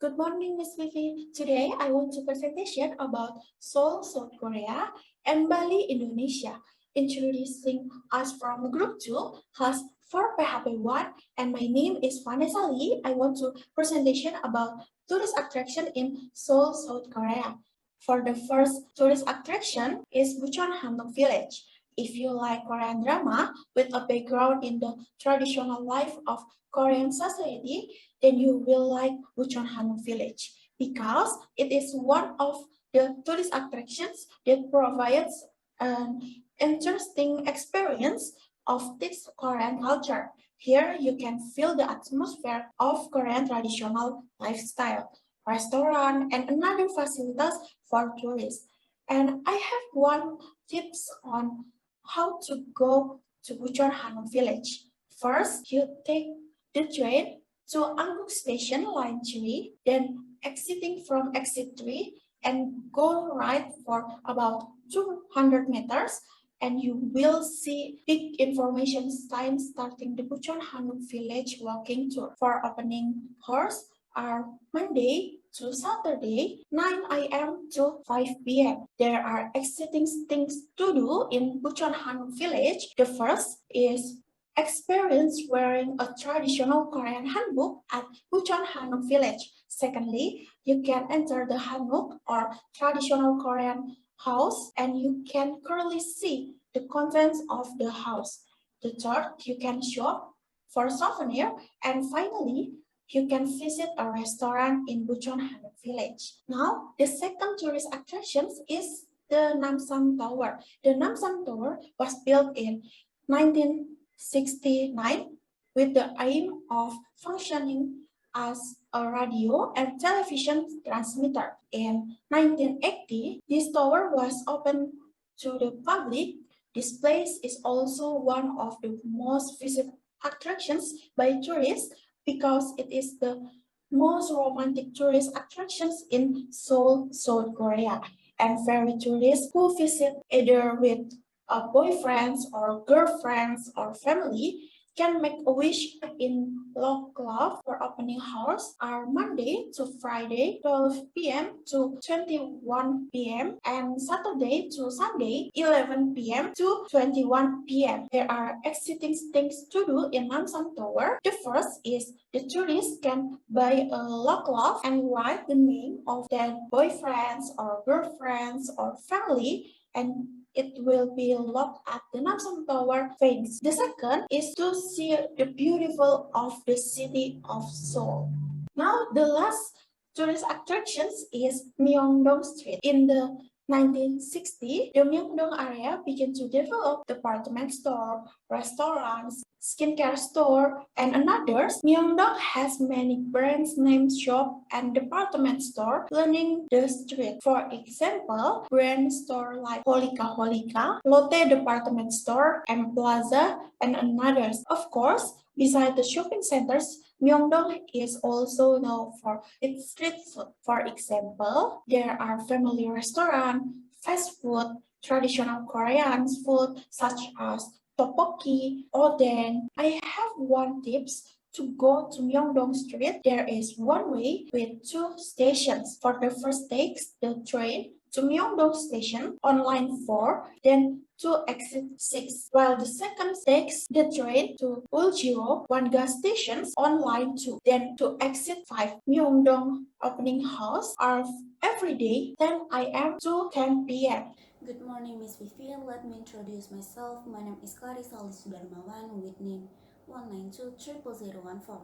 Good morning, Miss Vivi. Today I want to presentation about Seoul, South Korea and Bali, Indonesia. Introducing us from Group 2 has 4 PHP1 and my name is Vanessa Lee. I want to presentation about tourist attraction in Seoul, South Korea. For the first tourist attraction is Bucheon Hanok Village. If you like Korean drama with a background in the traditional life of Korean society, then you will like Bucheon Hanok Village because it is one of the tourist attractions that provides an interesting experience of this Korean culture. Here you can feel the atmosphere of Korean traditional lifestyle, restaurant, and another facilities for tourists. And I have one tips on how to go to Bucheon Hanok Village. First, you take the train to Angguk Station Line 3, then exiting from exit 3 and go right for about 200 meters and you will see big information sign starting the Bucheon Hanok Village walking tour. For opening hours are Monday to Saturday, 9 a.m. to 5 p.m. There are exciting things to do in Bucheon Hanok Village. The first is experience wearing a traditional Korean hanbok at Bucheon Hanok Village. Secondly, you can enter the hanbok or traditional Korean house and you can clearly see the contents of the house. The third, you can shop for souvenir and finally, you can visit a restaurant in Bucheon Hanok Village. Now, the second tourist attraction is the Namsan Tower. The Namsan Tower was built in 1969 with the aim of functioning as a radio and television transmitter. In 1980, this tower was opened to the public. This place is also one of the most visited attractions by tourists because it is the most romantic tourist attractions in Seoul, South Korea. And very tourists who visit either with boyfriends or girlfriends or family can make a wish in Love Club for opening hours are Monday to Friday 12 p.m. to 21 p.m. and Saturday to Sunday 11 p.m. to 21 p.m. There are exciting things to do in Namsan Tower. The first is the tourists can buy a love club and write the name of their boyfriends or girlfriends or family and it will be locked at the Namsan Tower fence. The second is to see the beautiful of the city of Seoul. Now the last tourist attractions is Myeongdong Street. In the 1960, the Myeongdong area began to develop department store, restaurants, skincare store, and others. Myeongdong has many brands name shop and department store lining the street. For example, brand store like Holika Holika, Lotte department store, M Plaza, and others. Of course, beside the shopping centers, Myeongdong is also known for its street food. For example, there are family restaurant, fast food, traditional Korean food such as tteokbokki, oden. I have one tips to go to Myeongdong Street. There is one way with two stations. For the first takes the train to Myeongdong Station on line 4, then to exit 6, while the second takes the train to Uljiro, one gas stations on line 2, then to exit 5. Myeongdong opening hours are every day 10 a.m. to 10 p.m. Good morning, Miss Vivian. Let me introduce myself. My name is Clarissa Sudarmawan with name 1920014.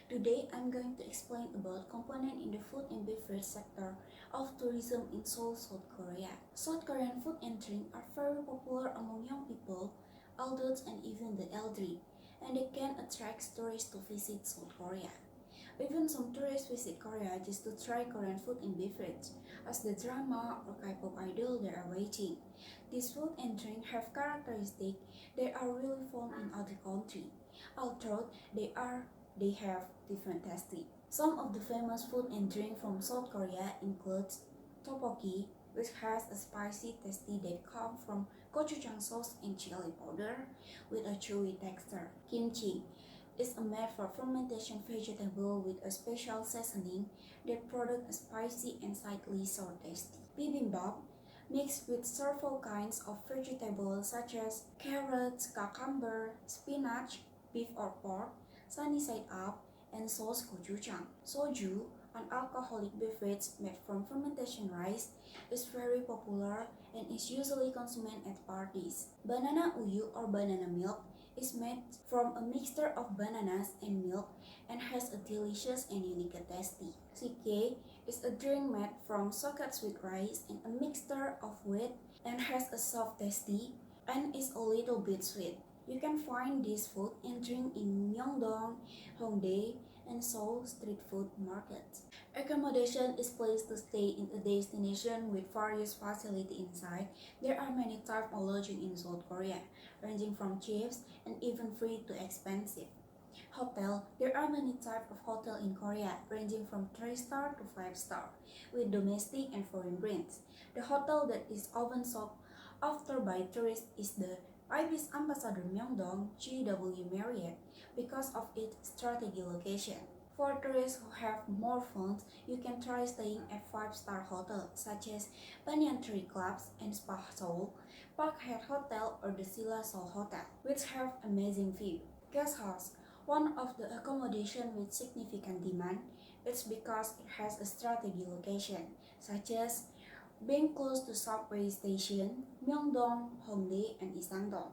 Today, I'm going to explain about component in the food and beverage sector of tourism in Seoul, South Korea. South Korean food and drink are very popular among young people, adults, and even the elderly, and they can attract tourists to visit South Korea. Even some tourists visit Korea just to try Korean food and beverage, as the drama or K-pop idol they are waiting. These food and drink have characteristics that are really found in other countries, although they have different tastes. Some of the famous food and drink from South Korea includes tteokbokki, which has a spicy tasty that comes from gochujang sauce and chili powder with a chewy texture. Kimchi, is a made for fermentation vegetable with a special seasoning that produce a spicy and slightly sour taste. Bibimbap, mixed with several kinds of vegetables such as carrots, cucumber, spinach, beef or pork, sunny side up, and sauce gochujang. Soju, an alcoholic beverage made from fermentation rice, is very popular and is usually consumed at parties. Banana uyu or banana milk is made from a mixture of bananas and milk and has a delicious and unique taste. Sike is a drink made from soaked sweet rice and a mixture of wheat and has a soft tasty and is a little bit sweet. You can find this food and drink in Myeongdong, Hongdae, and Seoul street food markets. Accommodation is place to stay in a destination with various facilities inside. There are many types of lodging in South Korea, ranging from cheap and even free to expensive. Hotel, there are many types of hotel in Korea, ranging from 3-star to 5-star, with domestic and foreign brands. The hotel that is often sought after by tourists is the Ibis Ambassador Myeongdong GW Marriott because of its strategic location. For tourists who have more funds, you can try staying at 5-star hotels such as Banyan Tree Clubs and Spa Seoul, Park Head Hotel or the Silla Seoul Hotel, which have amazing view. Guest house, one of the accommodation with significant demand, it's because it has a strategic location, such as being close to subway station, Myeongdong, Hongdae, and Isangdong.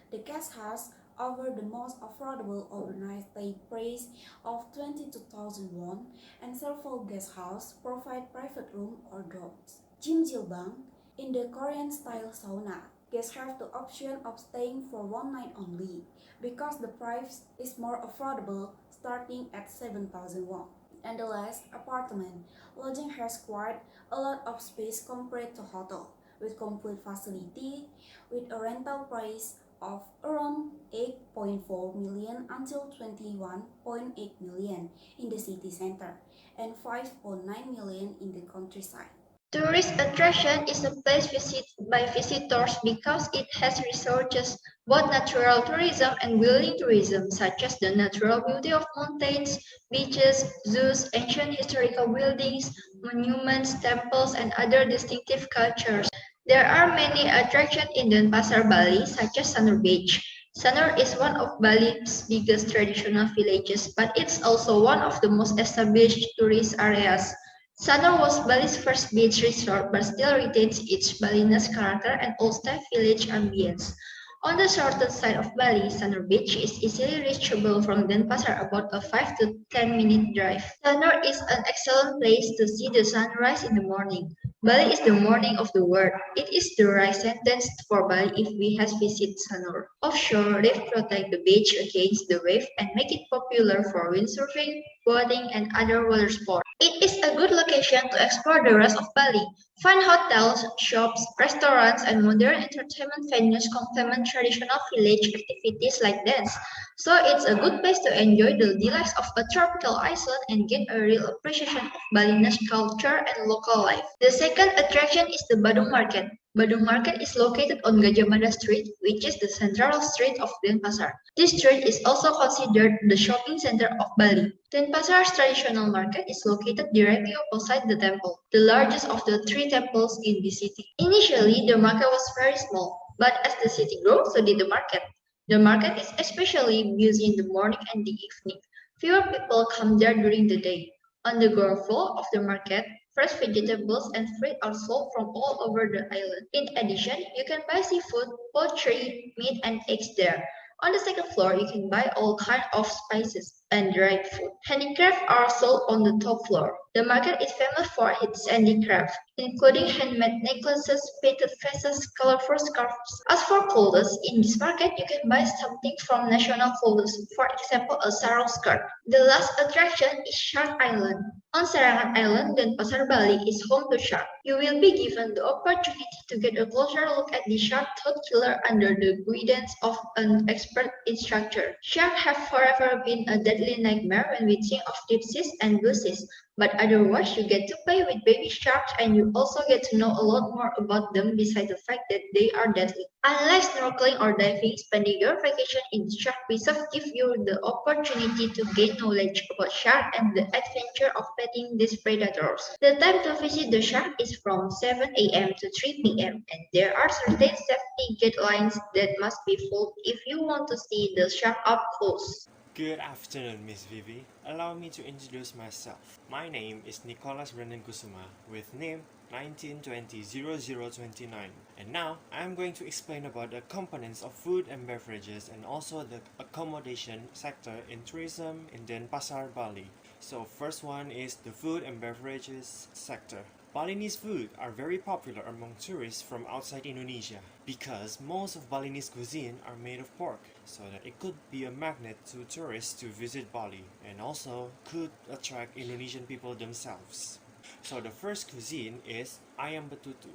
The guest house offer the most affordable overnight stay price of 22,000 won, and several guest houses provide private room or dorms. Jimjilbang, in the Korean style sauna, guests have the option of staying for one night only because the price is more affordable, starting at 7,000 won. And the last, apartment. Lodging has quite a lot of space compared to hotel, with complete facility, with a rental price of around 8.4 million until 21.8 million in the city center and 5.9 million in the countryside. Tourist attraction is a place visited by visitors because it has resources, both natural tourism and building tourism, such as the natural beauty of mountains, beaches, zoos, ancient historical buildings, monuments, temples, and other distinctive cultures. There are many attractions in Denpasar, Bali, such as Sanur Beach. Sanur is one of Bali's biggest traditional villages, but it's also one of the most established tourist areas. Sanur was Bali's first beach resort but still retains its Balinese character and old-style village ambience. On the shorter side of Bali, Sanur Beach is easily reachable from Denpasar, about a 5 to 10-minute drive. Sanur is an excellent place to see the sunrise in the morning. Bali is the morning of the world. It is the right sentence for Bali if we have visited Sanur. Offshore, reef protect the beach against the wave and make it popular for windsurfing, boating, and other water sports. It is a good location to explore the rest of Bali. Fine hotels, shops, restaurants, and modern entertainment venues complement traditional village activities like dance. So it's a good place to enjoy the delights of a tropical island and gain a real appreciation of Balinese culture and local life. The second attraction is the Badung Market. Badung Market is located on Gajah Mada Street, which is the central street of Denpasar. This street is also considered the shopping center of Bali. Denpasar's traditional market is located directly opposite the temple, the largest of the three temples in the city. Initially, the market was very small, but as the city grew, so did the market. The market is especially busy in the morning and the evening. Fewer people come there during the day. On the ground floor of the market, fresh vegetables and fruit are sold from all over the island. In addition, you can buy seafood, poultry, meat, and eggs there. On the second floor, you can buy all kinds of spices and dried food. Handicrafts are sold on the top floor. The market is famous for its handicraft, including handmade necklaces, painted faces, colorful scarves. As for clothes, in this market, you can buy something from national clothes, for example, a sarong skirt. The last attraction is Shark Island. On Serangan Island, Denpasar, Bali is home to shark. You will be given the opportunity to get a closer look at the shark-tooth killer under the guidance of an expert instructor. Sharks have forever been a deadly deadly nightmare when we think of deep seas and blue seas. But otherwise, you get to play with baby sharks and you also get to know a lot more about them besides the fact that they are deadly. Unlike snorkeling or diving, spending your vacation in shark reserve gives you the opportunity to gain knowledge about shark and the adventure of petting these predators. The time to visit the shark is from 7 a.m. to 3 p.m. and there are certain safety guidelines that must be followed if you want to see the shark up close. Good afternoon, Miss Vivi. Allow me to introduce myself. My name is Nicholas Brendan Kusuma with name 19200029. And now I am going to explain about the components of food and beverages and also the accommodation sector in tourism in Denpasar, Bali. So first one is the food and beverages sector. Balinese food are very popular among tourists from outside Indonesia because most of Balinese cuisine are made of pork, so that it could be a magnet to tourists to visit Bali and also could attract Indonesian people themselves. So the first cuisine is ayam betutu.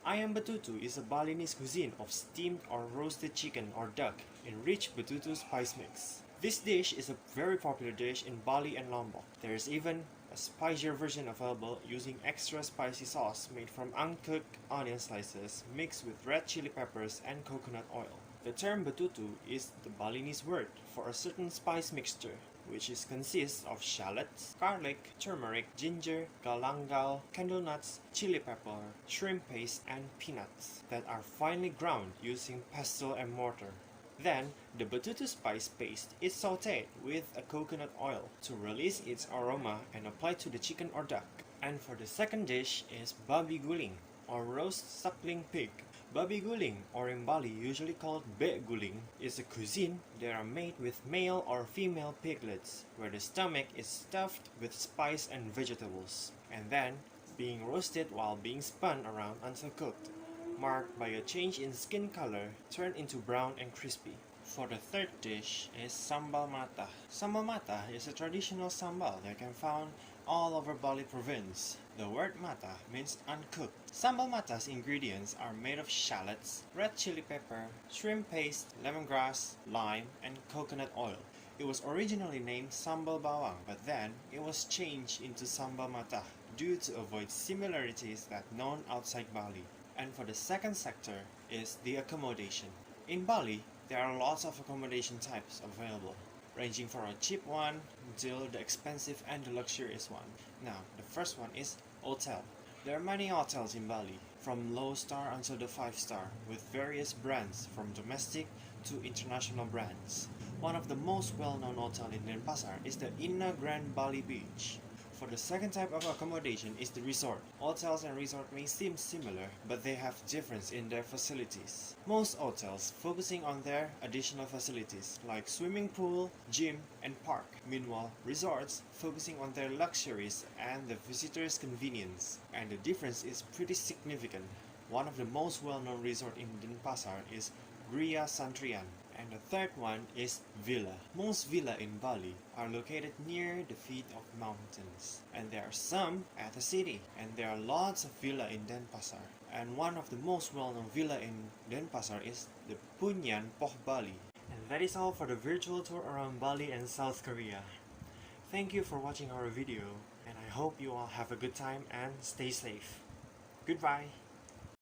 Ayam betutu is a Balinese cuisine of steamed or roasted chicken or duck in rich betutu spice mix. This dish is a very popular dish in Bali and Lombok. There is even a spicier version available using extra spicy sauce made from uncooked onion slices mixed with red chili peppers and coconut oil. The term betutu is the Balinese word for a certain spice mixture, which consists of shallots, garlic, turmeric, ginger, galangal, candle nuts, chili pepper, shrimp paste, and peanuts that are finely ground using pestle and mortar. Then, the betutu spice paste is sautéed with a coconut oil to release its aroma and applied to the chicken or duck. And for the second dish is babi guling, or roast suckling pig. Babi guling, or in Bali usually called be guling, is a cuisine that are made with male or female piglets, where the stomach is stuffed with spice and vegetables, and then being roasted while being spun around until cooked, marked by a change in skin color turned into brown and crispy. For the third dish is sambal mata. Sambal mata is a traditional sambal that can found all over Bali province. The word mata means uncooked. Sambal mata's ingredients are made of shallots, red chili pepper, shrimp paste, lemongrass, lime, and coconut oil. It was originally named sambal bawang, but then it was changed into sambal mata due to avoid similarities that known outside Bali. And for the second sector is the accommodation. In Bali, there are lots of accommodation types available, ranging from a cheap one until the expensive and the luxurious one. Now, the first one is hotel. There are many hotels in Bali, from low star until the 5-star, with various brands from domestic to international brands. One of the most well-known hotels in Denpasar is the Inna Grand Bali Beach. For the second type of accommodation is the resort. Hotels and resorts may seem similar, but they have difference in their facilities. Most hotels focusing on their additional facilities like swimming pool, gym, and park. Meanwhile, resorts focusing on their luxuries and the visitor's convenience. And the difference is pretty significant. One of the most well-known resorts in Denpasar is Gria Santrian. And the third one is villa. Most villa in Bali are located near the feet of mountains, and there are some at the city, and there are lots of villa in Denpasar. And one of the most well-known villa in Denpasar is the Punyan Poh Bali. And that is all for the virtual tour around Bali and South Korea. Thank you for watching our video, and I hope you all have a good time and stay safe. Goodbye!